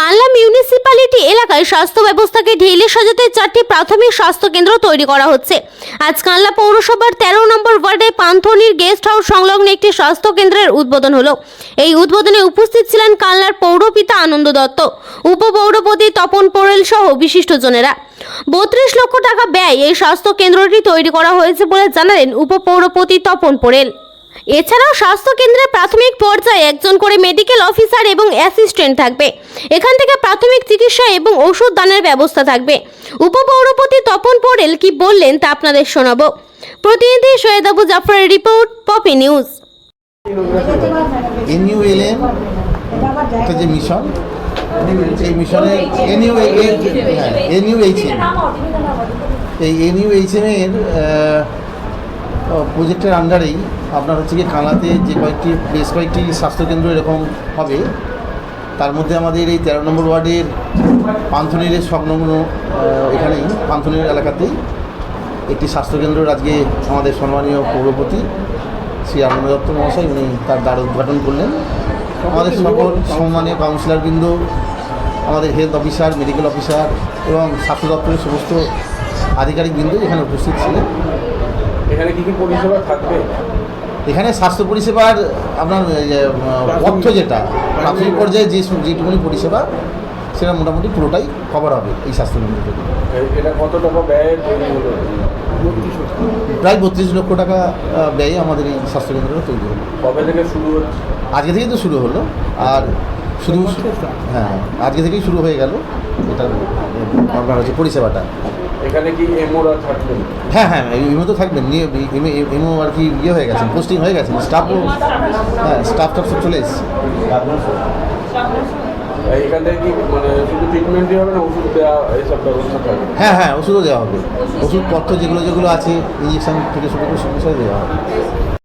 কানলা municipality এলাকায় স্বাস্থ্য ব্যবস্থাকে ঢেলে সাজাতে 4টি প্রাথমিক স্বাস্থ্য কেন্দ্র তৈরি করা হচ্ছে। আজ কানলা পৌরসভার 13 নম্বর ওয়ার্ডে পান্থনির গেস্ট হাউস সংলগ্ন একটি স্বাস্থ্য কেন্দ্রের উদ্বোধন হলো। এই উদ্বোধনে উপস্থিত ছিলেন কানলার পৌরপিতা আনন্দ দত্ত, উপপৌরপতি তপন পোড়েল সহ বিশিষ্টজনেরা। 32 লক্ষ টাকা ব্যয় এই স্বাস্থ্য কেন্দ্রটি তৈরি করা হয়েছে বলে জানালেন উপপৌরপতি তপন পোড়েল। এছাড়াও স্বাস্থ্য কেন্দ্রে প্রাথমিক পর্যায়ে একজন করে মেডিকেল অফিসার এবং অ্যাসিস্ট্যান্ট থাকবে। এখান থেকে প্রাথমিক চিকিৎসা এবং ওষুধ দানের ব্যবস্থা থাকবে। উপপৌরপতি তপন পোড়েল কি বললেন তা আপনাদের শোনাবো। প্রতিনিধি সৈয়দ আবু জাফরের রিপোর্ট, পপি নিউজ। NULM একটা যে মিশন, এই মিশনে NUHM এর প্রজেক্টের আন্ডারেই আপনার হচ্ছে কি কানলাতে যে বেশ কয়েকটি স্বাস্থ্যকেন্দ্র এরকম হবে। তার মধ্যে আমাদের এই 13 নম্বর ওয়ার্ডের পান্থনির সংলগ্ন এখানেই পান্থনির এলাকাতেই একটি স্বাস্থ্যকেন্দ্র আজকে আমাদের সম্মানীয় পৌরপতি শ্রী আনন্দ দত্ত মহাশয় উনি তার দ্বার উদ্ঘাটন করলেন। আমাদের সকল সম্মানীয় কাউন্সিলরবৃন্দ, আমাদের হেলথ অফিসার, মেডিকেল অফিসার এবং স্বাস্থ্য দপ্তরের সমস্ত আধিকারিকবৃন্দ এখানে উপস্থিত ছিলেন। এখানে কী কী পরিষেবা থাকবে? এখানে স্বাস্থ্য পরিষেবার আপনার অর্থ যেটা প্রাথমিক পর্যায়ে যেটুকুনি পরিষেবা সেটা মোটামুটি পুরোটাই কভার হবে এই স্বাস্থ্যকেন্দ্র থেকে। এটা কত টাকা ব্যয় তৈরি হলো? প্রায় 32 লক্ষ টাকা ব্যয়ে আমাদের এই স্বাস্থ্যকেন্দ্রটা তৈরি হলো। কবে থেকে শুরু হচ্ছে? আজকে থেকেই তো শুরু হলো। আর শুধু হ্যাঁ আজকে থেকেই শুরু হয়ে গেল এটা আপনার হচ্ছে পরিষেবাটা। এখানে কি এমওরা থাকবেন? হ্যাঁ এমও তো থাকবেন, এমও আর কি ইয়ে হয়ে গেছে, পোস্টিং হয়ে গেছে, স্টাফও স্টাফ সব চলে এসেছে। এখান থেকে কি মানে শুধু ট্রিটমেন্টই হবে না, ওষুধ দেওয়া এইসব ব্যবস্থা থাকবে? হ্যাঁ ওষুধও দেওয়া হবে। ওষুধপত্র যেগুলো আছে ইঞ্জেকশন থেকে শুরু করে সব বিষয়ে দেওয়া হবে।